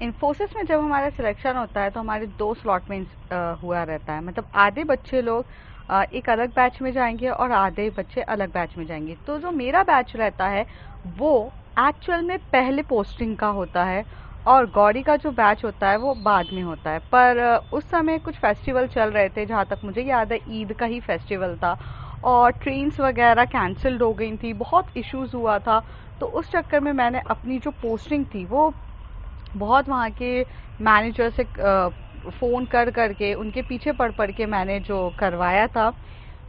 इन्फोसिस में जब हमारा सिलेक्शन होता है तो हमारे दो स्लॉट में हुआ रहता है। मतलब आधे बच्चे लोग एक अलग बैच में जाएंगे और आधे बच्चे अलग बैच में जाएंगे। तो जो मेरा बैच रहता है वो एक्चुअल में पहले पोस्टिंग का होता है और गौरी का जो बैच होता है वो बाद में होता है। पर उस समय कुछ फेस्टिवल चल रहे थे, जहाँ तक मुझे याद है ईद का ही फेस्टिवल था और ट्रेन्स वगैरह कैंसिल्ड हो गई थी, बहुत इश्यूज हुआ था। तो उस चक्कर में मैंने अपनी जो पोस्टिंग थी वो बहुत वहाँ के मैनेजर से फ़ोन कर करके उनके पीछे पड़ के मैंने जो करवाया था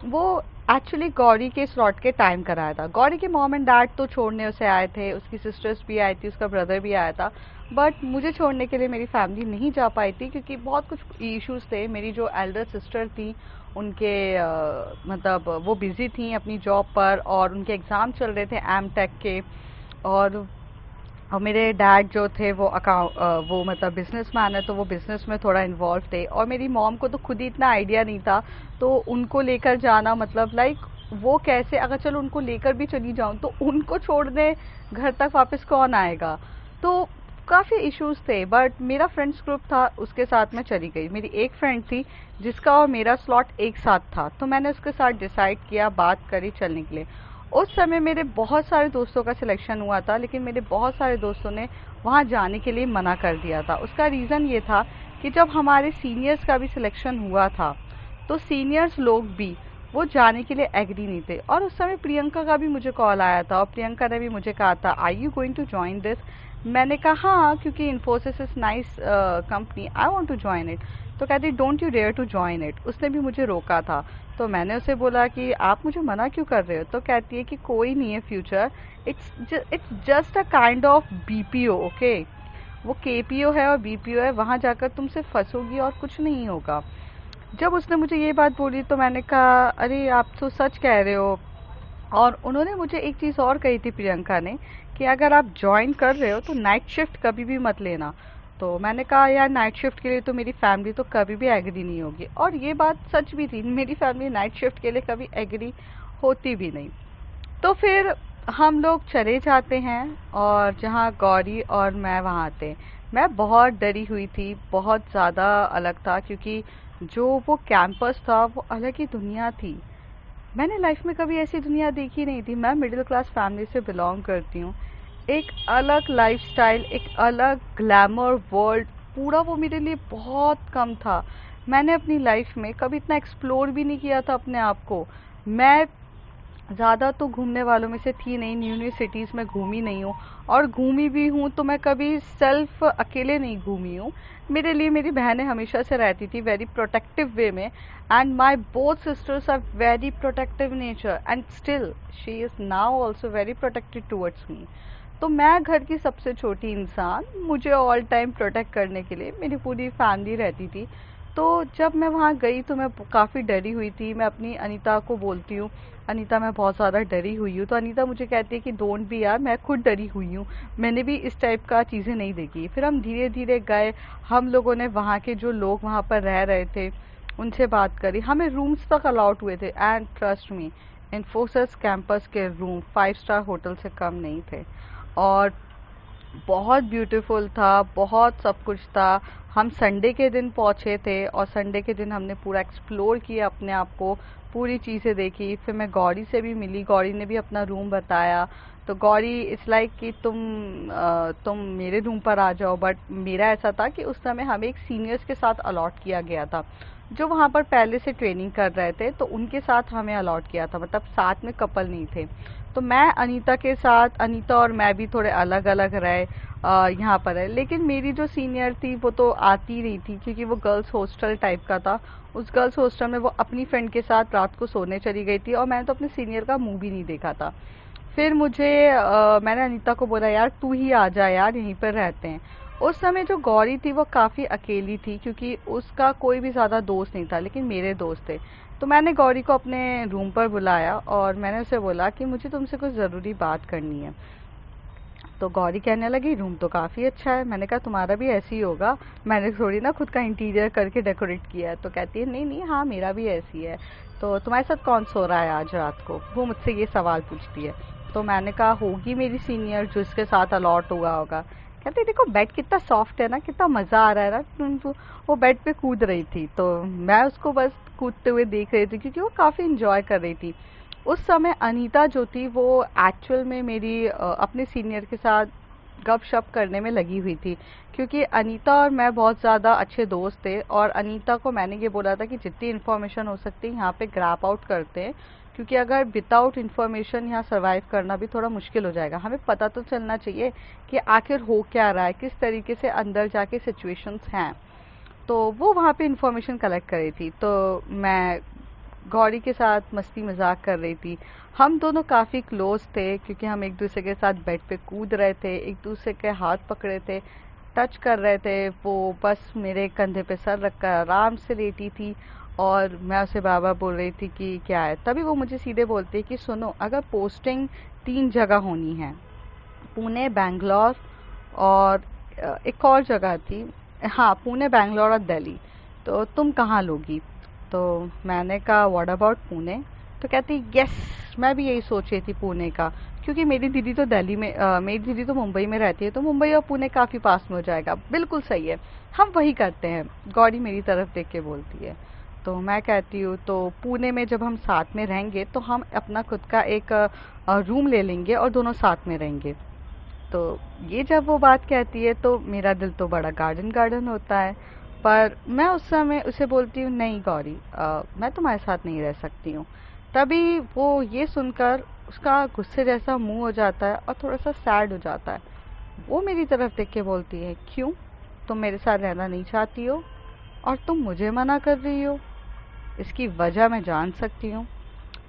वो एक्चुअली गौरी के स्लॉट के टाइम कराया था। गौरी के मॉम एंड डैड तो छोड़ने उसे आए थे, उसकी सिस्टर्स भी आई थी, उसका ब्रदर भी आया था, बट मुझे छोड़ने के लिए मेरी फैमिली नहीं जा पाई थी क्योंकि बहुत कुछ इश्यूज थे। मेरी जो एल्डर सिस्टर थी उनके मतलब वो बिज़ी थी अपनी जॉब पर और उनके एग्ज़ाम चल रहे थे एम टेक के। और मेरे डैड जो थे वो वो मतलब बिजनेसमैन है, तो वो बिजनेस में थोड़ा इन्वॉल्व थे और मेरी मॉम को तो खुद ही इतना आइडिया नहीं था। तो उनको लेकर जाना मतलब लाइक वो कैसे, अगर चलो उनको लेकर भी चली जाऊं तो उनको छोड़ने घर तक वापस कौन आएगा। तो काफ़ी इश्यूज थे, बट मेरा फ्रेंड्स ग्रुप था उसके साथ मैं चली गई। मेरी एक फ्रेंड थी जिसका और मेरा स्लॉट एक साथ था, तो मैंने उसके साथ डिसाइड किया, बात करी चलने के लिए। उस समय मेरे बहुत सारे दोस्तों का सिलेक्शन हुआ था, लेकिन मेरे बहुत सारे दोस्तों ने वहाँ जाने के लिए मना कर दिया था। उसका रीज़न ये था कि जब हमारे सीनियर्स का भी सिलेक्शन हुआ था तो सीनियर्स लोग भी वो जाने के लिए एग्री नहीं थे। और उस समय प्रियंका का भी मुझे कॉल आया था और प्रियंका ने भी मुझे कहा था I you going to join this. मैंने कहा हाँ, क्योंकि Infosys is nice company, I want to join it. तो कहती don't you dare to join it. उसने भी मुझे रोका था। तो मैंने उसे बोला कि आप मुझे मना क्यों कर रहे हो। तो कहती है कि कोई नहीं है future, it's just a kind of BPO, okay. वो केपीओ है और बीपीओ है, वहाँ जाकर तुम सिर्फ फंसोगी और कुछ नहीं होगा। जब उसने मुझे ये बात बोली तो मैंने कहा अरे आप तो सच कह रहे हो। और उन्होंने मुझे एक चीज़ और कही थी प्रियंका ने कि अगर आप ज्वाइन कर रहे हो तो नाइट शिफ्ट कभी भी मत लेना। तो मैंने कहा यार नाइट शिफ्ट के लिए तो मेरी फैमिली तो कभी भी एग्री नहीं होगी, और ये बात सच भी थी, मेरी फैमिली नाइट शिफ्ट के लिए कभी एग्री होती भी नहीं। तो फिर हम लोग चले जाते हैं और जहाँ गौरी और मैं वहाँ आते। मैं बहुत डरी हुई थी, बहुत ज़्यादा अलग था, क्योंकि जो वो कैंपस था वो अलग ही दुनिया थी। मैंने लाइफ में कभी ऐसी दुनिया देखी नहीं थी। मैं मिडिल क्लास फैमिली से बिलोंग करती हूँ। एक अलग लाइफस्टाइल, एक अलग ग्लैमर वर्ल्ड, पूरा वो मेरे लिए बहुत कम था। मैंने अपनी लाइफ में कभी इतना एक्सप्लोर भी नहीं किया था अपने आप को। मैं ज़्यादा तो घूमने वालों में से थी नहीं, न्यू न्यू सिटीज़ में घूमी नहीं हूँ, और घूमी भी हूँ तो मैं कभी सेल्फ अकेले नहीं घूमी हूँ। मेरे लिए मेरी बहनें हमेशा से रहती थी वेरी प्रोटेक्टिव वे में, and my both sisters are very protective nature and still she is now also very protective towards me. तो मैं घर की सबसे छोटी इंसान, मुझे ऑल टाइम प्रोटेक्ट करने के लिए मेरी पूरी फैमिली रहती थी। तो जब मैं वहाँ गई तो मैं काफ़ी डरी हुई थी। मैं अपनी अनीता को बोलती हूँ अनीता मैं बहुत ज़्यादा डरी हुई हूँ, तो अनीता मुझे कहती है कि डोंट बी यार, मैं खुद डरी हुई हूँ, मैंने भी इस टाइप का चीज़ें नहीं देखी। फिर हम धीरे धीरे गए, हम लोगों ने वहाँ के जो लोग वहाँ पर रह रहे थे उनसे बात करी, हमें रूम्स तक अलाउड हुए थे। And trust me, Infosys campus के रूम 5 स्टार होटल से कम नहीं थे और बहुत ब्यूटीफुल था, बहुत सब कुछ था। हम संडे के दिन पहुँचे थे और संडे के दिन हमने पूरा एक्सप्लोर किया अपने आप को, पूरी चीज़ें देखी। फिर मैं गौरी से भी मिली, गौरी ने भी अपना रूम बताया। तो गौरी इट्स लाइक कि तुम मेरे रूम पर आ जाओ, बट मेरा ऐसा था कि उस समय हमें एक सीनियर्स के साथ अलॉट किया गया था जो वहाँ पर पहले से ट्रेनिंग कर रहे थे, तो उनके साथ हमें अलॉट किया था, मतलब साथ में कपल नहीं थे। तो मैं अनीता के साथ, अनीता और मैं भी थोड़े अलग अलग रहे यहाँ पर है। लेकिन मेरी जो सीनियर थी वो तो आती नहीं थी क्योंकि वो गर्ल्स हॉस्टल टाइप का था। उस गर्ल्स हॉस्टल में वो अपनी फ्रेंड के साथ रात को सोने चली गई थी और मैंने तो अपने सीनियर का मुंह भी नहीं देखा था। फिर मैंने अनीता को बोला यार तू ही आ जा यार, यहीं पर रहते हैं। उस समय जो गौरी थी वो काफ़ी अकेली थी क्योंकि उसका कोई भी ज़्यादा दोस्त नहीं था, लेकिन मेरे दोस्त थे। तो मैंने गौरी को अपने रूम पर बुलाया और मैंने उसे बोला कि मुझे तुमसे कुछ ज़रूरी बात करनी है। तो गौरी कहने लगी रूम तो काफ़ी अच्छा है। मैंने कहा तुम्हारा भी ऐसे ही होगा, मैंने थोड़ी ना खुद का इंटीरियर करके डेकोरेट किया है। तो कहती है नहीं नहीं, हाँ मेरा भी ऐसी है। तो तुम्हारे साथ कौन सो रहा है आज रात को, वो मुझसे ये सवाल पूछती है। तो मैंने कहा होगी मेरी सीनियर जो इसके साथ अलॉट हुआ होगा। कहते देखो बेड कितना सॉफ्ट है ना, कितना मजा आ रहा है ना। वो बेड पे कूद रही थी तो मैं उसको बस कूदते हुए देख रही थी क्योंकि वो काफी इंजॉय कर रही थी। उस समय अनीता जो थी वो एक्चुअल में मेरी अपने सीनियर के साथ गपशप करने में लगी हुई थी, क्योंकि अनीता और मैं बहुत ज़्यादा अच्छे दोस्त थे और अनीता को मैंने ये बोला था कि जितनी इन्फॉर्मेशन हो सकती है यहाँ पे ग्रैब आउट करते हैं, क्योंकि अगर विदाउट इन्फॉर्मेशन यहाँ सरवाइव करना भी थोड़ा मुश्किल हो जाएगा। हमें पता तो चलना चाहिए कि आखिर हो क्या रहा है, किस तरीके से अंदर जाके सिचुएशंस हैं। तो वो वहाँ पे इन्फॉर्मेशन कलेक्ट कर रही थी, तो मैं गौरी के साथ मस्ती मजाक कर रही थी। हम दोनों काफ़ी क्लोज थे क्योंकि हम एक दूसरे के साथ बेड पे कूद रहे थे, एक दूसरे के हाथ पकड़े थे, टच कर रहे थे। वो बस मेरे कंधे पे सर रखकर आराम से लेटी थी और मैं उसे बाबा बोल रही थी कि क्या है। तभी वो मुझे सीधे बोलती है कि सुनो, अगर पोस्टिंग 3 जगह होनी है, पुणे, बैंगलोर और एक और जगह थी, हाँ पुणे, बैंगलोर और दिल्ली, तो तुम कहाँ लोगी? तो मैंने कहा व्हाट अबाउट पुणे? तो कहती यस, मैं भी यही सोच रही थी पुणे का, क्योंकि मेरी दीदी तो दिल्ली में मेरी दीदी तो मुंबई में रहती है, तो मुंबई और पुणे काफ़ी पास में हो जाएगा। बिल्कुल सही है, हम वही करते हैं। गौरी मेरी तरफ देख के बोलती है। तो मैं कहती हूँ तो पुणे में जब हम साथ में रहेंगे तो हम अपना खुद का एक रूम ले लेंगे और दोनों साथ में रहेंगे। तो ये जब वो बात कहती है तो मेरा दिल तो बड़ा गार्डन गार्डन होता है। पर मैं उस समय उसे बोलती हूँ नहीं गौरी, मैं तुम्हारे साथ नहीं रह सकती हूँ। तभी वो ये सुनकर उसका गुस्से जैसा मुंह हो जाता है और थोड़ा सा सैड हो जाता है। वो मेरी तरफ देख के बोलती है क्यों, तुम मेरे साथ रहना नहीं चाहती हो और तुम मुझे मना कर रही हो? इसकी वजह मैं जान सकती हूँ?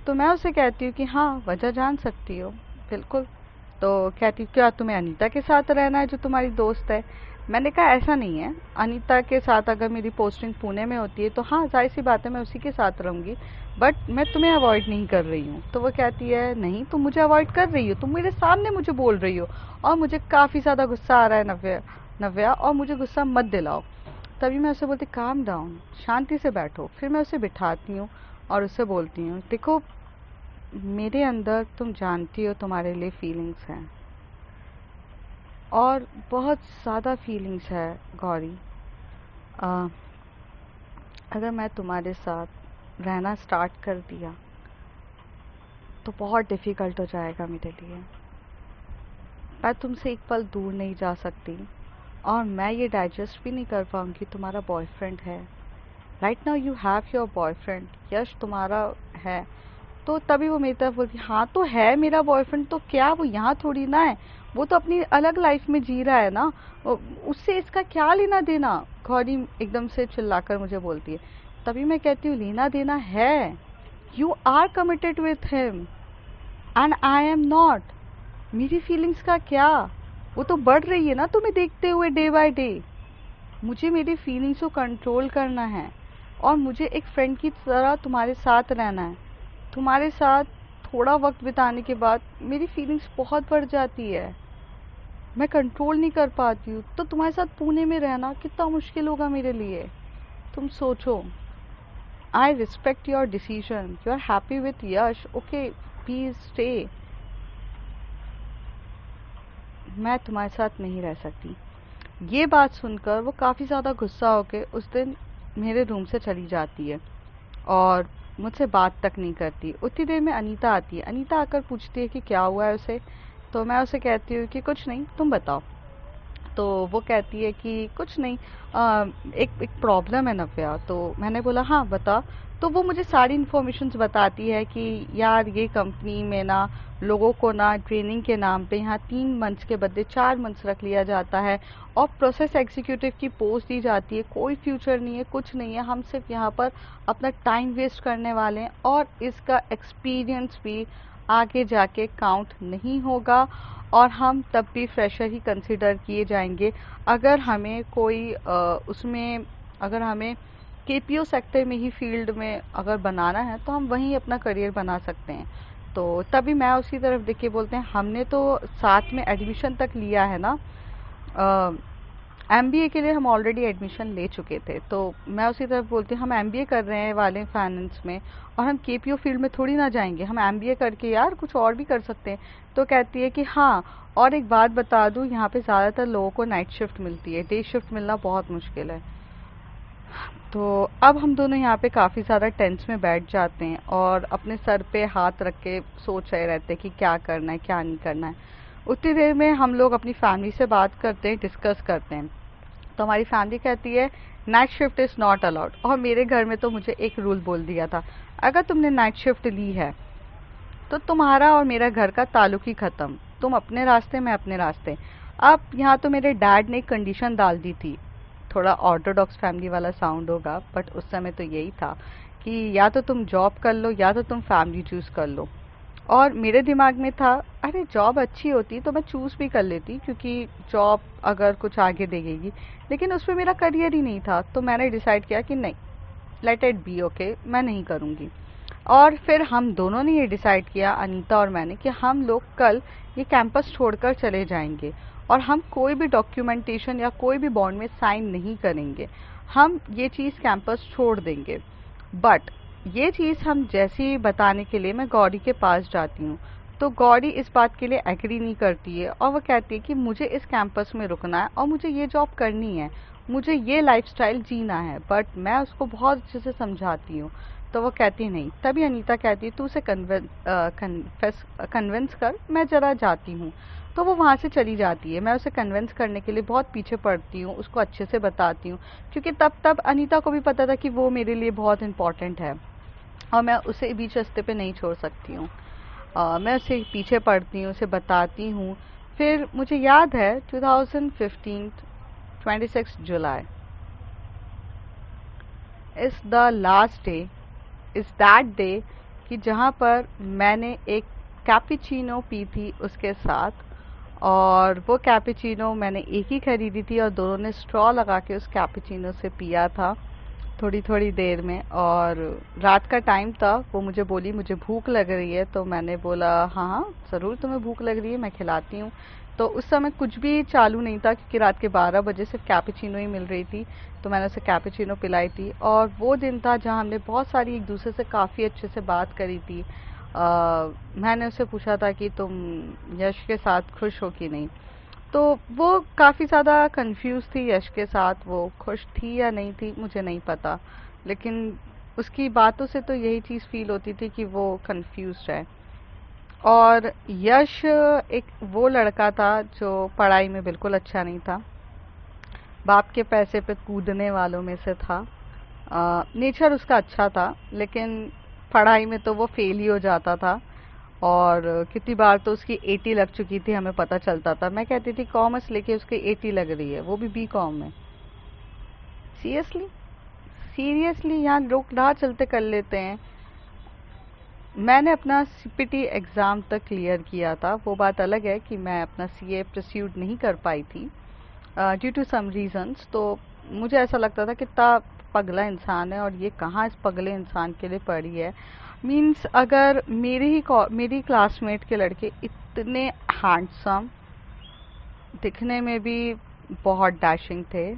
तो मैं उसे कहती हूँ कि हाँ वजह जान सकती हो, बिल्कुल। तो कहती क्या तुम्हें अनीता के साथ रहना है जो तुम्हारी दोस्त है? मैंने कहा ऐसा नहीं है, अनीता के साथ अगर मेरी पोस्टिंग पुणे में होती है तो हाँ जाहिर सी बात है मैं उसी के साथ रहूँगी, बट मैं तुम्हें अवॉइड नहीं कर रही हूँ। तो वो कहती है नहीं तुम मुझे अवॉइड कर रही हो, तुम मेरे सामने मुझे बोल रही हो और मुझे काफ़ी ज़्यादा गुस्सा आ रहा है नव्या, नव्या और मुझे गुस्सा मत दिलाओ। तभी मैं उसे बोलती काम डाउन, शांति से बैठो। फिर मैं उसे बिठाती हूँ और उसे बोलती हूँ देखो मेरे अंदर तुम जानती हो तुम्हारे लिए फीलिंग्स हैं और बहुत ज़्यादा फीलिंग्स है गौरी। अ, अगर मैं तुम्हारे साथ रहना स्टार्ट कर दिया तो बहुत डिफ़िकल्ट हो जाएगा मेरे लिए। मैं तुमसे एक पल दूर नहीं जा सकती और मैं ये डाइजेस्ट भी नहीं कर पाऊंगी तुम्हारा बॉयफ्रेंड है। Right now you have your boyfriend, Yash तुम्हारा है। तो तभी वो मेरी तरफ बोलती हाँ तो है मेरा बॉयफ्रेंड, तो क्या वो यहाँ थोड़ी ना है, वो तो अपनी अलग लाइफ में जी रहा है ना, उससे इसका क्या लेना देना? गौरी एकदम से चिल्लाकर मुझे बोलती है। तभी मैं कहती हूँ लेना देना है, you are committed with him and I am not. मेरी फीलिंग्स का क्या, वो तो बढ़ रही है ना तुम्हें देखते हुए डे बाय डे। मुझे मेरी फीलिंग्स को कंट्रोल करना है और मुझे एक फ्रेंड की तरह तुम्हारे साथ रहना है। तुम्हारे साथ थोड़ा वक्त बिताने के बाद मेरी फीलिंग्स बहुत बढ़ जाती है, मैं कंट्रोल नहीं कर पाती हूँ। तो तुम्हारे साथ पुणे में रहना कितना मुश्किल होगा मेरे लिए, तुम सोचो। I respect your decision, you are happy with Yash, okay please stay, मैं तुम्हारे साथ नहीं रह सकती। ये बात सुनकर वो काफ़ी ज़्यादा गुस्सा होकर उस दिन मेरे रूम से चली जाती है और मुझसे बात तक नहीं करती। उतनी देर में अनीता आती है। अनीता आकर पूछती है कि क्या हुआ है उसे। तो मैं उसे कहती हूँ कि कुछ नहीं, तुम बताओ। तो वो कहती है कि कुछ नहीं, एक एक प्रॉब्लम है नव्या। तो मैंने बोला हाँ बता। तो वो मुझे सारी इन्फॉर्मेशंस बताती है कि यार ये कंपनी में ना लोगों को ना ट्रेनिंग के नाम पे यहाँ 3 मंथ्स के बदले 4 मंथ्स रख लिया जाता है और प्रोसेस एग्जीक्यूटिव की पोस्ट दी जाती है। कोई फ्यूचर नहीं है, कुछ नहीं है, हम सिर्फ यहाँ पर अपना टाइम वेस्ट करने वाले हैं और इसका एक्सपीरियंस भी आगे जाके काउंट नहीं होगा और हम तब भी फ्रेशर ही कंसिडर किए जाएंगे। अगर हमें कोई उसमें अगर हमें केपीओ सेक्टर में ही फील्ड में अगर बनाना है तो हम वहीं अपना करियर बना सकते हैं। तो तभी मैं उसकी तरफ देख के बोलते हैं हमने तो साथ में एडमिशन तक लिया है ना, एमबीए के लिए हम ऑलरेडी एडमिशन ले चुके थे, तो मैं उसी तरफ बोलती हूँ हम एमबीए कर रहे हैं वाले फाइनेंस में, और हम केपीओ फील्ड में थोड़ी ना जाएंगे, हम एमबीए करके यार कुछ और भी कर सकते हैं। तो कहती है कि हाँ, और एक बात बता दूँ, यहाँ पे ज़्यादातर लोगों को नाइट शिफ्ट मिलती है, डे शिफ्ट मिलना बहुत मुश्किल है। तो अब हम दोनों यहाँ पे काफ़ी ज़्यादा टेंस में बैठ जाते हैं और अपने सर पे हाथ रख के सोच रहे रहते हैं कि क्या करना है क्या नहीं करना है। उतनी देर में हम लोग अपनी फैमिली से बात करते हैं, डिस्कस करते हैं। तो हमारी फैमिली कहती है night shift is not allowed, और मेरे घर में तो मुझे एक रूल बोल दिया था, अगर तुमने नाइट शिफ्ट ली है तो तुम्हारा और मेरा घर का ताल्लुक ही ख़त्म, तुम अपने रास्ते मैं अपने रास्ते। अब यहाँ तो मेरे डैड ने एक कंडीशन डाल दी थी, थोड़ा ऑर्थोडॉक्स फैमिली वाला साउंड होगा बट उस समय तो यही था कि या तो तुम जॉब कर लो या तो तुम फैमिली चूज़ कर लो। और मेरे दिमाग में था अरे जॉब अच्छी होती तो मैं चूज़ भी कर लेती, क्योंकि जॉब अगर कुछ आगे देगी, लेकिन उसमें मेरा करियर ही नहीं था। तो मैंने डिसाइड किया कि नहीं, लेट इट बी ओके, मैं नहीं करूँगी। और फिर हम दोनों ने ये डिसाइड किया, अनीता और मैंने, कि हम लोग कल ये कैंपस छोड़कर चले जाएंगे और हम कोई भी डॉक्यूमेंटेशन या कोई भी बॉन्ड में साइन नहीं करेंगे, हम ये चीज़ कैंपस छोड़ देंगे। बट ये चीज़ हम जैसे ही बताने के लिए मैं गौरी के पास जाती हूँ, तो गौरी इस बात के लिए एग्री नहीं करती है और वो कहती है कि मुझे इस कैंपस में रुकना है और मुझे ये जॉब करनी है, मुझे ये लाइफस्टाइल जीना है। बट मैं उसको बहुत अच्छे से समझाती हूँ, तो वो कहती नहीं। तभी अनीता कहती है तू उसे कन्विंस कर, मैं ज़रा जाती हूँ। तो वो वहाँ से चली जाती है। मैं उसे कन्विंस करने के लिए बहुत पीछे पड़ती हूँ, उसको अच्छे से बताती हूँ, क्योंकि तब तब अनीता को भी पता था कि वो मेरे लिए बहुत इम्पोर्टेंट है और मैं उसे बीच रास्ते पे नहीं छोड़ सकती हूँ। मैं उसे पीछे पड़ती हूँ, उसे बताती हूँ। फिर मुझे याद है 2015 26 जुलाई is the last day, is that day कि जहाँ पर मैंने एक कैपुचिनो पी थी उसके साथ। और वो कैपुचिनो मैंने एक ही खरीदी थी और दोनों ने स्ट्रॉ लगा के उस कैपुचिनो से पिया था थोड़ी थोड़ी देर में। और रात का टाइम था, वो मुझे बोली मुझे भूख लग रही है, तो मैंने बोला हाँ हाँ ज़रूर तुम्हें भूख लग रही है, मैं खिलाती हूँ। तो उस समय कुछ भी चालू नहीं था, क्योंकि रात के 12 बजे सिर्फ कैपुचिनो ही मिल रही थी, तो मैंने उसे कैपुचिनो पिलाई थी। और वो दिन था जहाँ हमने बहुत सारी एक दूसरे से काफ़ी अच्छे से बात करी थी। मैंने उससे पूछा था कि तुम यश के साथ खुश हो कि नहीं, तो वो काफ़ी ज़्यादा कंफ्यूज थी यश के साथ, वो खुश थी या नहीं थी मुझे नहीं पता, लेकिन उसकी बातों से तो यही चीज़ फील होती थी कि वो कंफ्यूज है। और यश एक वो लड़का था जो पढ़ाई में बिल्कुल अच्छा नहीं था, बाप के पैसे पे कूदने वालों में से था। नेचर उसका अच्छा था, लेकिन पढ़ाई में तो वो फेल ही हो जाता था। और कितनी बार तो उसकी 80 लग चुकी थी, हमें पता चलता था। मैं कहती थी कॉमर्स लेके उसकी 80 लग रही है, वो भी बी कॉम में। सीरियसली, सीरियसली यहाँ लोग राह चलते कर लेते हैं। मैंने अपना सीपीटी एग्ज़ाम तक क्लियर किया था, वो बात अलग है कि मैं अपना सीए परस्यूड नहीं कर पाई थी ड्यू टू सम रीजंस। तो मुझे ऐसा लगता था कितना पगला इंसान है और ये कहाँ इस पगले इंसान के लिए पड़ी है। मीन्स अगर मेरी क्लासमेट के लड़के इतने हैंडसम, दिखने में भी बहुत डैशिंग थे,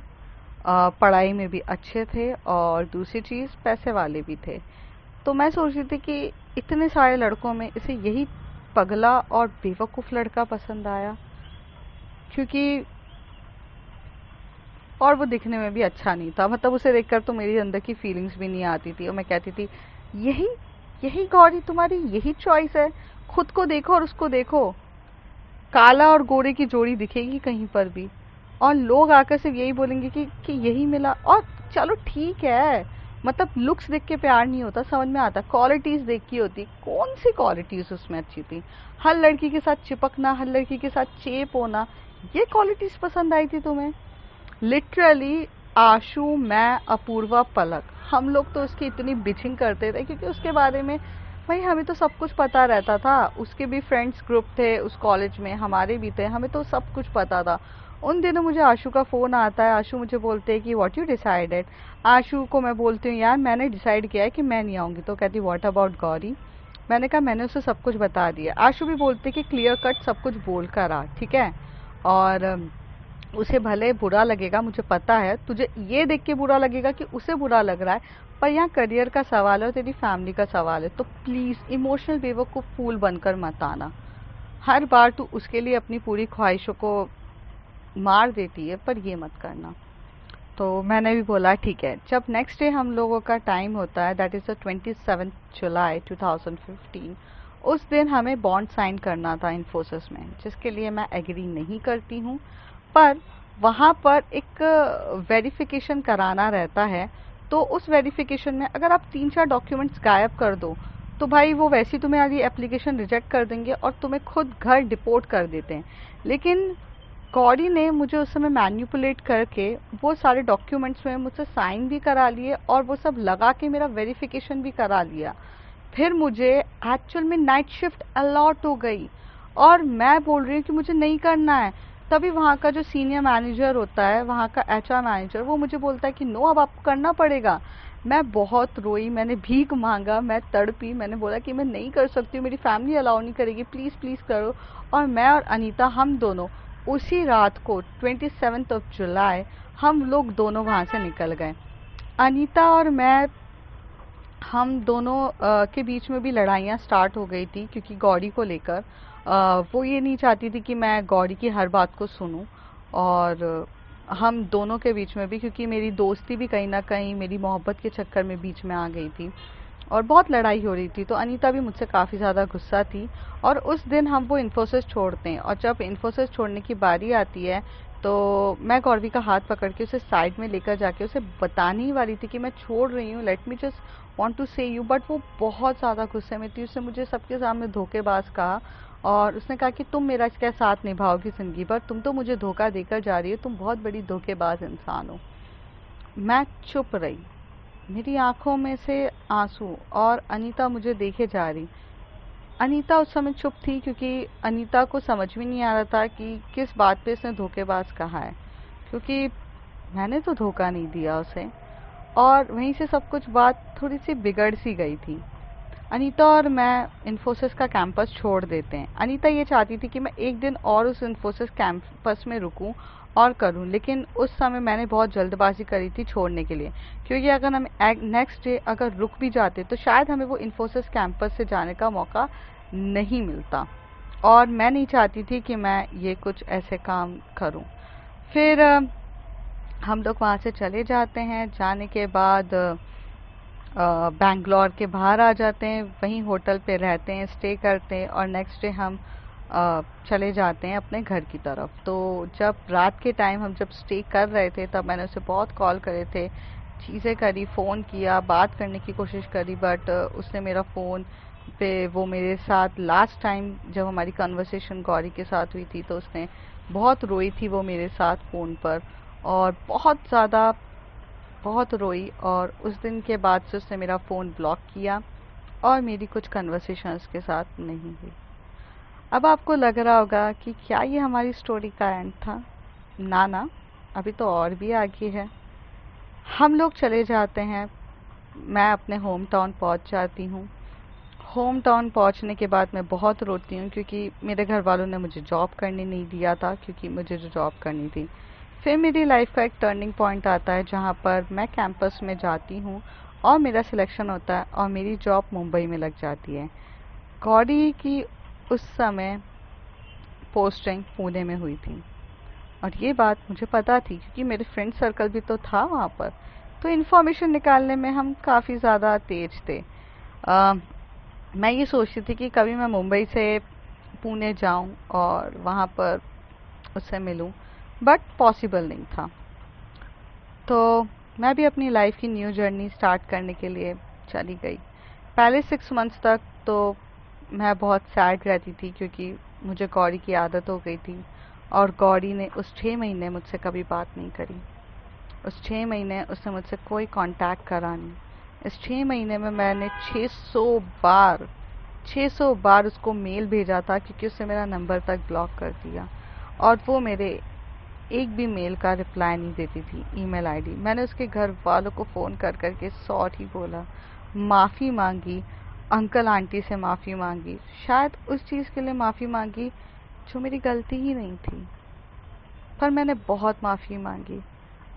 पढ़ाई में भी अच्छे थे, और दूसरी चीज़ पैसे वाले भी थे, तो मैं सोच रही थी कि इतने सारे लड़कों में इसे यही पगला और बेवकूफ़ लड़का पसंद आया। क्योंकि और वो दिखने में भी अच्छा नहीं था, मतलब उसे देखकर तो मेरी अंदर की फीलिंग्स भी नहीं आती थी, और मैं कहती थी यही यही गौरी तुम्हारी यही चॉइस है, खुद को देखो और उसको देखो, काला और गोरे की जोड़ी दिखेगी कहीं पर भी, और लोग आकर सिर्फ यही बोलेंगे कि यही मिला। और चलो ठीक है, मतलब लुक्स देख के प्यार नहीं होता, समझ में आता, क्वालिटीज देख की होती। कौन सी क्वालिटीज उसमें अच्छी थी? हर लड़की के साथ चिपकना, हर लड़की के साथ चेप होना, ये क्वालिटीज पसंद आई थी तुम्हें? लिटरली आशु, मैं, अपूर्वा, पलक, हम लोग तो उसकी इतनी बिचिंग करते थे, क्योंकि उसके बारे में भाई हमें तो सब कुछ पता रहता था। उसके भी फ्रेंड्स ग्रुप थे उस कॉलेज में, हमारे भी थे, हमें तो सब कुछ पता था। उन दिनों मुझे आशु का फ़ोन आता है, आशु मुझे बोलते हैं कि व्हाट यू डिसाइडेड। आशु को मैं बोलती हूँ यार मैंने डिसाइड किया है कि मैं नहीं आऊँगी, तो कहती व्हाट अबाउट गौरी। मैंने कहा मैंने उसे सब कुछ बता दिया। आशु भी बोलते कि क्लियर कट सब कुछ बोल कर आ, ठीक है। और उसे भले बुरा लगेगा, मुझे पता है, तुझे ये देख के बुरा लगेगा कि उसे बुरा लग रहा है, पर यहाँ करियर का सवाल है और तेरी फैमिली का सवाल है, तो प्लीज़ इमोशनल बेवकूफ़ फूल बनकर मत आना। हर बार तू उसके लिए अपनी पूरी ख्वाहिशों को मार देती है, पर ये मत करना। तो मैंने भी बोला ठीक है। जब नेक्स्ट डे हम लोगों का टाइम होता है, दैट इज़ द 27 जुलाई 2015, उस दिन हमें बॉन्ड साइन करना था इन्फोसिस में, जिसके लिए मैं एग्री नहीं करती हूँ, पर वहाँ पर एक वेरिफिकेशन कराना रहता है। तो उस वेरिफिकेशन में अगर आप 3-4 डॉक्यूमेंट्स गायब कर दो, तो भाई वो वैसी तुम्हारी एप्लीकेशन रिजेक्ट कर देंगे और तुम्हें खुद घर डिपोर्ट कर देते हैं। लेकिन गौरी ने मुझे उस समय मैन्युपुलेट करके वो सारे डॉक्यूमेंट्स में मुझसे साइन भी करा लिए और वो सब लगा के मेरा वेरिफिकेशन भी करा लिया। फिर मुझे एक्चुअल में नाइट शिफ्ट अलॉट हो गई और मैं बोल रही हूँ कि मुझे नहीं करना है। तभी वहाँ का जो सीनियर मैनेजर होता है, वहाँ का एचआर मैनेजर, वो मुझे बोलता है कि नो, अब आपको करना पड़ेगा। मैं बहुत रोई, मैंने भीख मांगा, मैं तड़पी, मैंने बोला कि मैं नहीं कर सकती हूँ, मेरी फैमिली अलाउ नहीं करेगी, प्लीज़ प्लीज़ करो। और मैं और अनीता, हम दोनों उसी रात को 27 जुलाई हम लोग दोनों वहाँ से निकल गए। अनीता और मैं, हम दोनों के बीच में भी लड़ाइयाँ स्टार्ट हो गई थी, क्योंकि गौरी को लेकर वो ये नहीं चाहती थी कि मैं गौरी की हर बात को सुनूं। और हम दोनों के बीच में भी, क्योंकि मेरी दोस्ती भी कहीं ना कहीं मेरी मोहब्बत के चक्कर में बीच में आ गई थी और बहुत लड़ाई हो रही थी, तो अनीता भी मुझसे काफ़ी ज़्यादा गुस्सा थी। और उस दिन हम वो इन्फोसिस छोड़ते हैं, और जब इन्फोसिस छोड़ने की बारी आती है, तो मैं गौरवी का हाथ पकड़ के उसे साइड में लेकर जाके उसे बताने ही वाली थी कि मैं छोड़ रही हूँ, let me just want to say you, but वो बहुत ज़्यादा गुस्से में थी। उसने मुझे सबके सामने धोखेबाज कहा और उसने कहा कि तुम मेरा क्या साथ निभाओगी ज़िंदगी भर, तुम तो मुझे धोखा देकर जा रही हो, तुम बहुत बड़ी धोखेबाज इंसान हो। मैं चुप रही, मेरी आंखों में से आंसू, और अनीता मुझे देखे जा रही। अनीता उस समय चुप थी, क्योंकि अनीता को समझ में नहीं आ रहा था कि किस बात पे इसने धोखेबाज कहा है, क्योंकि मैंने तो धोखा नहीं दिया उसे। और वहीं से सब कुछ बात थोड़ी सी बिगड़ सी गई थी। अनीता और मैं इन्फोसिस का कैंपस छोड़ देते हैं। अनीता ये चाहती थी कि मैं एक दिन और उस इन्फोसिस कैंपस में रुकूं और करूं, लेकिन उस समय मैंने बहुत जल्दबाजी करी थी छोड़ने के लिए, क्योंकि अगर हम नेक्स्ट डे अगर रुक भी जाते तो शायद हमें वो इन्फोसिस कैंपस से जाने का मौका नहीं मिलता, और मैं नहीं चाहती थी कि मैं ये कुछ ऐसे काम करूं। फिर हम लोग वहाँ से चले जाते हैं। जाने के बाद बैंगलोर के बाहर आ जाते हैं, वहीं होटल पे रहते हैं, स्टे करते हैं, और नेक्स्ट डे हम चले जाते हैं अपने घर की तरफ। तो जब रात के टाइम हम जब स्टे कर रहे थे, तब मैंने उसे बहुत कॉल करे थे, चीज़ें करी, फ़ोन किया, बात करने की कोशिश करी, बट उसने मेरा फ़ोन पे, वो मेरे साथ लास्ट टाइम जब हमारी कन्वर्सेशन गौरी के साथ हुई थी, तो उसने बहुत रोई थी वो मेरे साथ फ़ोन पर, और बहुत ज़्यादा, बहुत रोई। और उस दिन के बाद से उसने मेरा फ़ोन ब्लॉक किया और मेरी कुछ कन्वर्सेशन उसके साथ नहीं हुई। अब आपको लग रहा होगा कि क्या ये हमारी स्टोरी का एंड था? ना ना, अभी तो और भी आगे है। हम लोग चले जाते हैं, मैं अपने होम टाउन पहुंच जाती हूँ। होम टाउन पहुंचने के बाद मैं बहुत रोती हूँ, क्योंकि मेरे घर वालों ने मुझे जॉब करने नहीं दिया था, क्योंकि मुझे जो जॉब करनी थी। फिर मेरी लाइफ का एक टर्निंग पॉइंट आता है, जहाँ पर मैं कैंपस में जाती हूँ और मेरा सिलेक्शन होता है और मेरी जॉब मुंबई में लग जाती है। गौरी की उस समय पोस्टिंग पुणे में हुई थी, और ये बात मुझे पता थी, क्योंकि मेरे फ्रेंड सर्कल भी तो था वहाँ पर। तो इन्फॉर्मेशन निकालने में हम काफ़ी ज़्यादा तेज थे। मैं ये सोचती थी कि कभी मैं मुंबई से पुणे जाऊं और वहाँ पर उससे मिलूं, बट पॉसिबल नहीं था। तो मैं भी अपनी लाइफ की न्यू जर्नी स्टार्ट करने के लिए चली गई। पहले 6 मंथ्स तक तो मैं बहुत सैड रहती थी, क्योंकि मुझे गौरी की आदत हो गई थी, और गौरी ने उस 6 महीने मुझसे कभी बात नहीं करी। उस 6 महीने उसने मुझसे कोई कांटेक्ट करा नहीं। इस 6 महीने में मैंने 600 बार उसको मेल भेजा था, क्योंकि उसने मेरा नंबर तक ब्लॉक कर दिया, और वो मेरे एक भी मेल का रिप्लाई नहीं देती थी। ईमेल आईडी, मैंने उसके घर वालों को फ़ोन कर कर के सॉरी बोला, माफ़ी मांगी, अंकल आंटी से माफ़ी मांगी, शायद उस चीज़ के लिए माफ़ी मांगी जो मेरी गलती ही नहीं थी। पर मैंने बहुत माफ़ी मांगी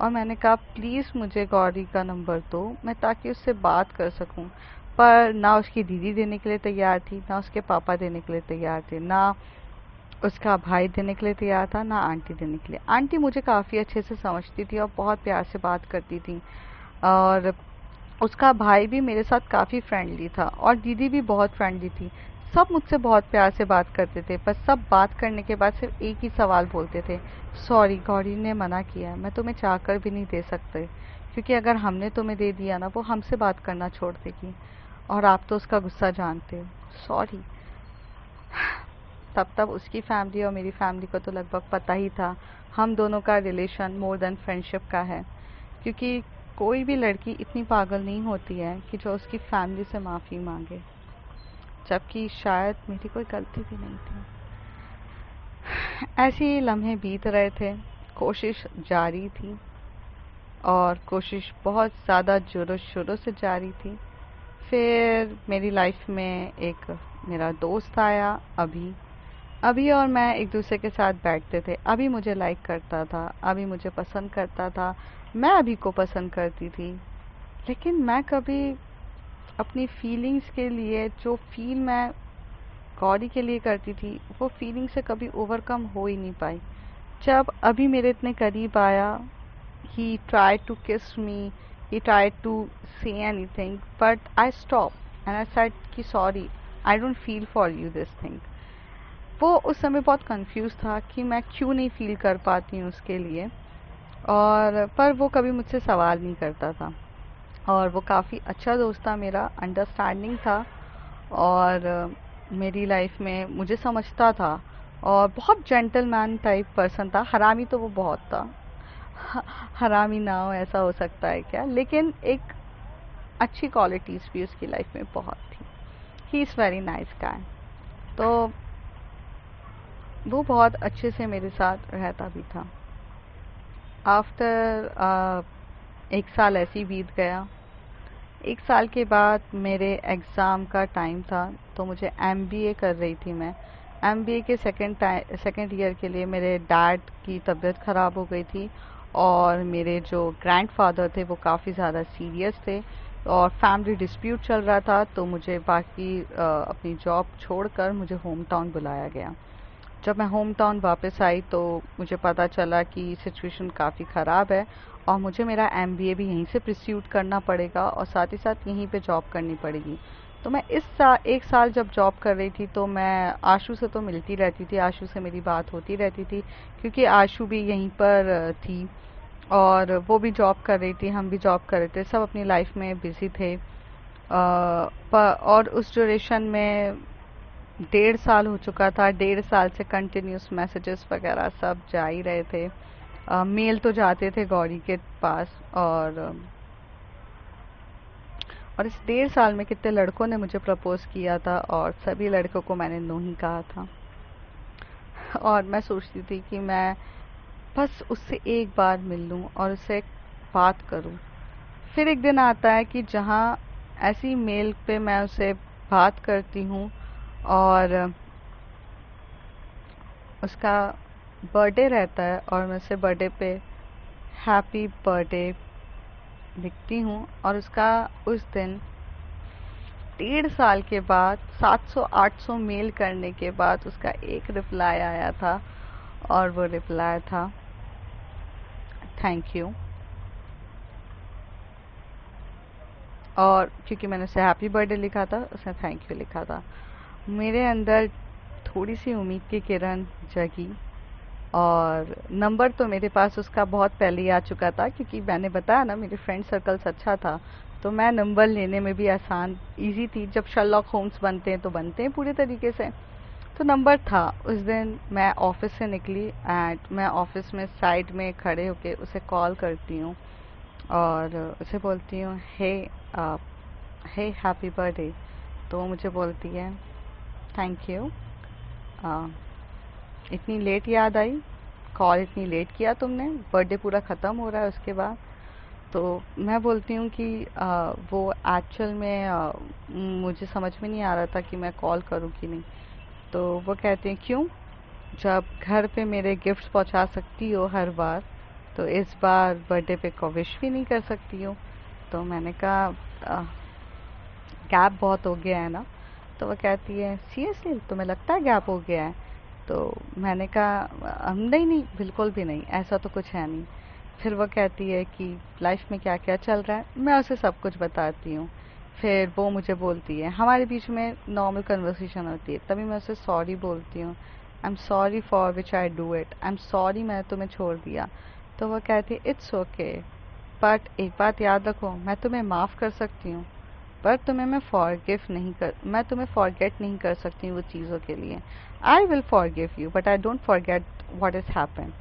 और मैंने कहा प्लीज़ मुझे गौरी का नंबर दो, मैं ताकि उससे बात कर सकूं। पर ना उसकी दीदी देने के लिए तैयार थी, ना उसके पापा देने के लिए तैयार थे, ना उसका भाई देने के लिए तैयार था, ना आंटी देने के लिए। आंटी मुझे काफ़ी अच्छे से समझती थी और बहुत प्यार से बात करती थी, और उसका भाई भी मेरे साथ काफ़ी फ्रेंडली था और दीदी भी बहुत फ्रेंडली थी। सब मुझसे बहुत प्यार से बात करते थे, पर सब बात करने के बाद सिर्फ एक ही सवाल बोलते थे, सॉरी गौरी ने मना किया है, मैं तुम्हें चाहकर भी नहीं दे सकते, क्योंकि अगर हमने तुम्हें दे दिया ना वो हमसे बात करना छोड़ देगी, और आप तो उसका गुस्सा जानते हो, सॉरी। तब तब उसकी फैमिली और मेरी फैमिली को तो लगभग पता ही था हम दोनों का रिलेशन मोर देन फ्रेंडशिप का है, क्योंकि कोई भी लड़की इतनी पागल नहीं होती है कि जो उसकी फैमिली से माफ़ी मांगे, जबकि शायद मेरी कोई गलती भी नहीं थी। ऐसे ही लम्हे बीत रहे थे, कोशिश जारी थी, और कोशिश बहुत ज़्यादा ज़ोरों शोरों से जारी थी। फिर मेरी लाइफ में एक मेरा दोस्त आया, अभी। अभी और मैं एक दूसरे के साथ बैठते थे, अभी मुझे लाइक करता था, अभी मुझे पसंद करता था, मैं अभी को पसंद करती थी। लेकिन मैं कभी अपनी फीलिंग्स के लिए, जो फील मैं गौरी के लिए करती थी, वो फीलिंग से कभी ओवरकम हो ही नहीं पाई। जब अभी मेरे इतने करीब आया, he tried to kiss me, he tried to say anything, but I stopped and I said कि sorry, I don't feel for you this thing। वो उस समय बहुत कंफ्यूज था कि मैं क्यों नहीं फील कर पाती हूँ उसके लिए, और पर वो कभी मुझसे सवाल नहीं करता था, और वो काफ़ी अच्छा दोस्त था मेरा, अंडरस्टैंडिंग था, और मेरी लाइफ में मुझे समझता था, और बहुत जेंटलमैन टाइप पर्सन था। हरामी तो वो बहुत था, हरामी ना हो ऐसा हो सकता है क्या, लेकिन एक अच्छी क्वालिटीज़ भी उसकी लाइफ में बहुत थी। He is very nice guy. तो वो बहुत अच्छे से मेरे साथ रहता भी था। आफ्टर एक साल ऐसे ही बीत गया। एक साल के बाद मेरे एग्ज़ाम का टाइम था, तो मुझे एमबीए कर रही थी मैं। एमबीए के सेकेंड ईयर के लिए मेरे डैड की तबीयत ख़राब हो गई थी, और मेरे जो ग्रैंडफादर थे वो काफ़ी ज़्यादा सीरियस थे, और फैमिली डिस्प्यूट चल रहा था, तो मुझे बाकी अपनी जॉब छोड़कर मुझे होम टाउन बुलाया गया। जब मैं होम टाउन वापस आई तो मुझे पता चला कि सिचुएशन काफ़ी ख़राब है, और मुझे मेरा एमबीए भी यहीं से परस्यूट करना पड़ेगा, और साथ ही साथ यहीं पे जॉब करनी पड़ेगी। तो मैं एक साल जब जॉब कर रही थी, तो मैं आशु से तो मिलती रहती थी, आशु से मेरी बात होती रहती थी, क्योंकि आशु भी यहीं पर थी, और वो भी जॉब कर रही थी, हम भी जॉब कर रहे थे, सब अपनी लाइफ में बिजी थे। और उस ड्यूरेशन में 1.5 साल हो चुका था, 1.5 साल से कंटिन्यूस मैसेजेस वगैरह सब जा ही रहे थे। मेल तो जाते थे गौरी के पास, और इस 1.5 साल में कितने लड़कों ने मुझे प्रपोज किया था, और सभी लड़कों को मैंने नो ही कहा था। और मैं सोचती थी कि मैं बस उससे एक बार मिल लूँ और उससे बात करूँ। फिर एक दिन आता है कि जहाँ ऐसी मेल पे मैं उससे बात करती हूँ, और उसका बर्थडे रहता है, और मैं उसे बर्थडे पे हैप्पी बर्थडे लिखती हूँ, और उसका उस दिन 1.5 साल के बाद 700-800 मेल करने के बाद उसका एक रिप्लाई आया था, और वो रिप्लाई था थैंक यू। और क्योंकि मैंने उसे हैप्पी बर्थडे लिखा था, उसने थैंक यू लिखा था। मेरे अंदर थोड़ी सी उम्मीद की किरण जगी, और नंबर तो मेरे पास उसका बहुत पहले ही आ चुका था, क्योंकि मैंने बताया ना मेरे फ्रेंड सर्कल्स अच्छा था, तो मैं नंबर लेने में भी आसान इजी थी। जब शर्लॉक होम्स बनते हैं तो बनते हैं पूरे तरीके से। तो नंबर था। उस दिन मैं ऑफिस से निकली, एंड मैं ऑफिस में साइड में खड़े होके उसे कॉल करती हूँ, और उसे बोलती हूँ हे हे हैप्पी बर्थडे। तो वो मुझे बोलती है थैंक यू, इतनी लेट याद आई, कॉल इतनी लेट किया तुमने, बर्थडे पूरा ख़त्म हो रहा है उसके बाद। तो मैं बोलती हूँ कि वो एक्चुअल में मुझे समझ में नहीं आ रहा था कि मैं कॉल करूँ कि नहीं। तो वो कहते हैं क्यों, जब घर पे मेरे गिफ्ट्स पहुंचा सकती हो हर बार, तो इस बार बर्थडे पे को विश भी नहीं कर सकती हो। तो मैंने कहा गैप बहुत हो गया है ना। तो वो कहती है सीरियसली तुम्हें लगता है गैप हो गया है? तो मैंने कहा नहीं नहीं बिल्कुल भी नहीं, ऐसा तो कुछ है नहीं। फिर वो कहती है कि लाइफ में क्या क्या चल रहा है, मैं उसे सब कुछ बताती हूँ। फिर वो मुझे बोलती है, हमारे बीच में नॉर्मल कन्वर्सेशन होती है, तभी मैं उसे सॉरी बोलती हूँ। I am sorry for which I do it, I am sorry मैंने तुम्हें छोड़ दिया। तो वो कहती है इट्स ओके, बट एक बात याद रखो, मैं तुम्हें माफ़ कर सकती हूँ, पर मैं तुम्हें फॉरगेट नहीं कर सकती वो चीज़ों के लिए। I will forgive you but I don't forget what is happen.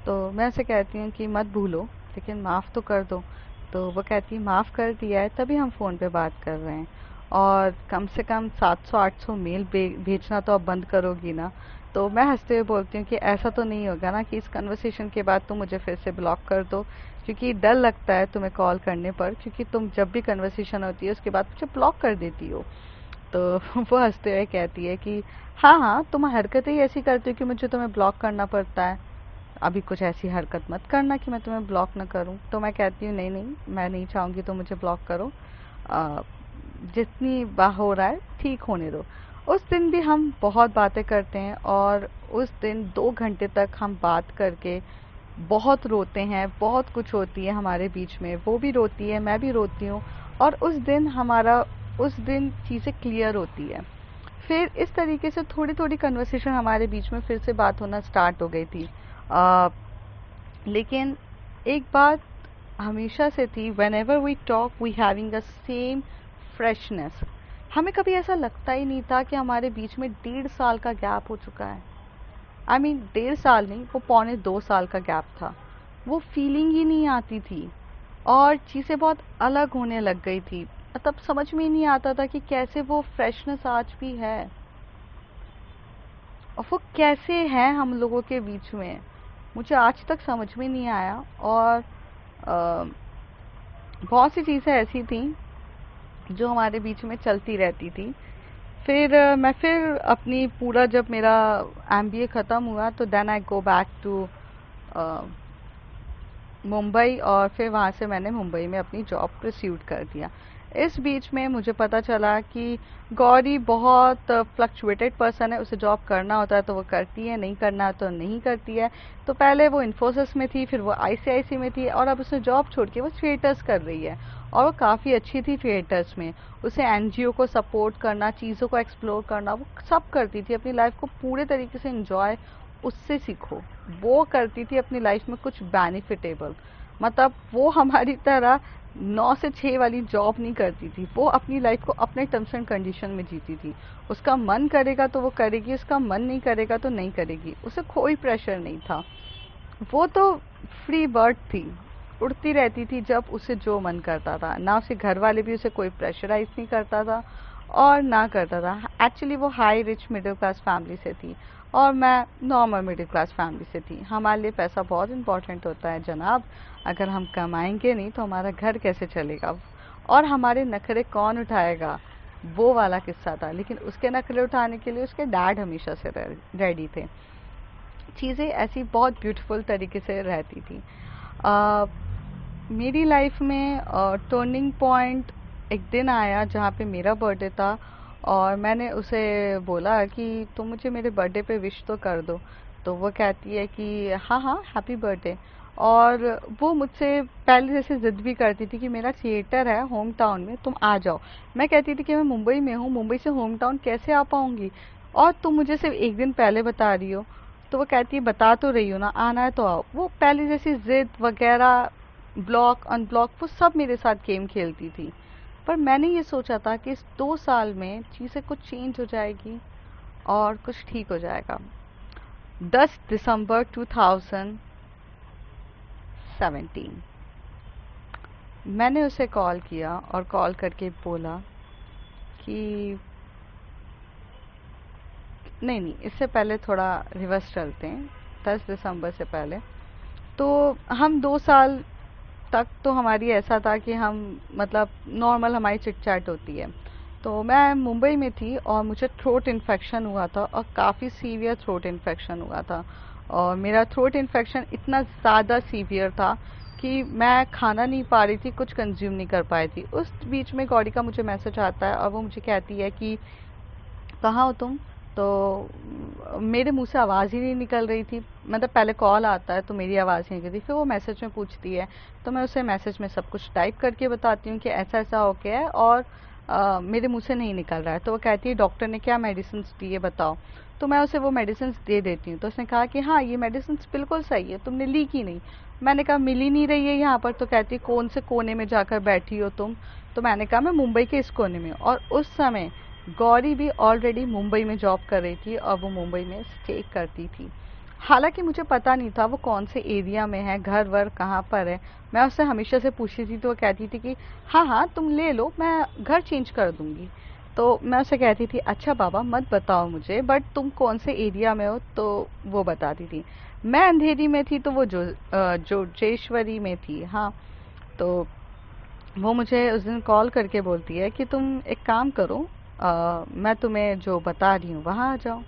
तो मैं उसे कहती हूँ कि मत भूलो, लेकिन माफ़ तो कर दो। तो वो कहती है माफ़ कर दिया है तभी हम फ़ोन पे बात कर रहे हैं, और कम से कम 700-800 मेल भेजना तो अब बंद करोगी ना। तो मैं हंसते हुए बोलती हूँ कि ऐसा तो नहीं होगा ना कि इस कन्वर्सेशन के बाद तुम मुझे फिर से ब्लॉक कर दो, क्योंकि डर लगता है तुम्हें कॉल करने पर, क्योंकि तुम जब भी कन्वर्सेशन होती है उसके बाद मुझे ब्लॉक कर देती हो। तो वो हंसते हुए कहती है कि हाँ हाँ, तुम हरकतें ही ऐसी करती हो कि मुझे तुम्हें ब्लॉक करना पड़ता है। अभी कुछ ऐसी हरकत मत करना कि मैं तुम्हें ब्लॉक ना करूं। तो मैं कहती हूँ नहीं नहीं, मैं नहीं चाहूँगी तुम मुझे ब्लॉक करो। आ, जितनी बार हो रहा है ठीक होने दो। उस दिन भी हम बहुत बातें करते हैं, और उस दिन 2 घंटे तक हम बात करके बहुत रोते हैं, बहुत कुछ होती है हमारे बीच में, वो भी रोती है मैं भी रोती हूँ। और उस दिन चीज़ें क्लियर होती है। फिर इस तरीके से थोड़ी थोड़ी कन्वर्सेशन हमारे बीच में फिर से बात होना स्टार्ट हो गई थी। आ, लेकिन एक बात हमेशा से थी, whenever we talk we having the same freshness. हमें कभी ऐसा लगता ही नहीं था कि हमारे बीच में 1.5 साल का गैप हो चुका है। आई मीन 1.5 साल नहीं, वो 1.25 साल का गैप था। वो फीलिंग ही नहीं आती थी, और चीज़ें बहुत अलग होने लग गई थी। मतलब समझ में ही नहीं आता था कि कैसे वो फ्रेशनेस आज भी है, और वो कैसे है हम लोगों के बीच में, मुझे आज तक समझ में नहीं आया। और अ, बहुत सी चीज़ें ऐसी थी जो हमारे बीच में चलती रहती थी। फिर मैं फिर अपनी पूरा जब मेरा एमबीए ख़त्म हुआ, तो then I go back to Mumbai, और फिर वहाँ से मैंने मुंबई में अपनी जॉब परस्यूट कर दिया। इस बीच में मुझे पता चला कि गौरी बहुत फ्लक्चुएटेड पर्सन है, उसे जॉब करना होता है तो वो करती है, नहीं करना तो नहीं करती है। तो पहले वो इन्फोसिस में थी, फिर वो आईसीआईसी में थी, और अब उसने जॉब छोड़ के वो थिएटर्स कर रही है, और वो काफ़ी अच्छी थी थिएटर्स में। उसे एनजीओ को सपोर्ट करना, चीज़ों को एक्सप्लोर करना, वो सब करती थी। अपनी लाइफ को पूरे तरीके से इंजॉय उससे सीखो, वो करती थी अपनी लाइफ में कुछ बेनिफिटेबल। मतलब वो हमारी तरह 9 से 6 वाली जॉब नहीं करती थी, वो अपनी लाइफ को अपने टर्म्स एंड कंडीशन में जीती थी। उसका मन करेगा तो वो करेगी, उसका मन नहीं करेगा तो नहीं करेगी, उसे कोई प्रेशर नहीं था। वो तो फ्री बर्ड थी, उड़ती रहती थी जब उसे जो मन करता था। ना उसे घर वाले भी उसे कोई प्रेशराइज नहीं करता था, और ना करता था। एक्चुअली वो high rich middle class family से थी, और मैं नॉर्मल मिडिल क्लास फैमिली से थी। हमारे लिए पैसा बहुत इंपॉर्टेंट होता है जनाब, अगर हम कमाएंगे नहीं तो हमारा घर कैसे चलेगा, और हमारे नखरे कौन उठाएगा, वो वाला किस्सा था। लेकिन उसके नखरे उठाने के लिए उसके डैड हमेशा से रेडी थे। चीज़ें ऐसी बहुत ब्यूटीफुल तरीके से रहती थी। अ, मेरी लाइफ में टर्निंग पॉइंट एक दिन आया जहाँ पे मेरा बर्थडे था, और मैंने उसे बोला कि तुम मुझे मेरे बर्थडे पे विश तो कर दो। तो वो कहती है कि हाँ हाँ हैप्पी बर्थडे। और वो मुझसे पहले जैसे ज़िद भी करती थी कि मेरा थिएटर है होम टाउन में, तुम आ जाओ। मैं कहती थी कि मैं मुंबई में हूँ, मुंबई से होम टाउन कैसे आ पाऊँगी, और तुम मुझे सिर्फ एक दिन पहले बता रही हो। तो वो कहती है बता तो रही हो ना, आना है तो आओ। वो पहले जैसी जिद वगैरह, ब्लॉक अनब्लॉक, वो सब मेरे साथ गेम खेलती थी। पर मैंने ये सोचा था कि इस 2 साल में चीज़ें कुछ चेंज हो जाएगी, और कुछ ठीक हो जाएगा। 10 दिसंबर 2017 मैंने उसे कॉल किया, और कॉल करके बोला कि नहीं नहीं, इससे पहले थोड़ा रिवर्स चलते हैं, 10 दिसंबर से पहले। तो हम 2 साल तक तो हमारी ऐसा था कि हम मतलब नॉर्मल हमारी चिट चैट होती है। तो मैं मुंबई में थी और मुझे थ्रोट इन्फेक्शन हुआ था और काफ़ी सीवियर थ्रोट इन्फेक्शन हुआ था। और मेरा थ्रोट इन्फेक्शन इतना ज़्यादा सीवियर था कि मैं खाना नहीं पा रही थी, कुछ कंज्यूम नहीं कर पाई थी। उस बीच में गौरी का मुझे मैसेज आता है और वो मुझे कहती है कि कहाँ हो तुम? तो मेरे मुंह से आवाज़ ही नहीं निकल रही थी। मतलब पहले कॉल आता है तो मेरी आवाज़ नहीं निकलती, फिर वो मैसेज में पूछती है तो मैं उसे मैसेज में सब कुछ टाइप करके बताती हूँ कि ऐसा ऐसा हो गया है और मेरे मुंह से नहीं निकल रहा है। तो वो कहती है डॉक्टर ने क्या मेडिसिन दी है बताओ। तो मैं उसे वो मेडिसिन दे देती हूँ। तो उसने कहा कि हाँ ये मेडिसिन बिल्कुल सही है, तुमने ली क्यों नहीं? मैंने कहा मिल ही नहीं रही है यहाँ पर। तो कहती है कौन से कोने में जाकर बैठी हो तुम? तो मैंने कहा मैं मुंबई के इस कोने में हूँ। और उस समय गौरी भी ऑलरेडी मुंबई में जॉब कर रही थी और वो मुंबई में स्टे करती थी। हालांकि मुझे पता नहीं था वो कौन से एरिया में है, घर वर कहाँ पर है। मैं उससे हमेशा से पूछती थी तो वो कहती थी कि हाँ हाँ तुम ले लो, मैं घर चेंज कर दूंगी। तो मैं उसे कहती थी अच्छा बाबा मत बताओ मुझे, बट तुम कौन से एरिया में हो? तो वो बताती थी। मैं अंधेरी में थी तो वो जोजेश्वरी में थी। हाँ। तो वो मुझे उस दिन कॉल करके बोलती है कि तुम एक काम करो, मैं तुम्हें जो बता रही हूँ वहाँ आ जाओ।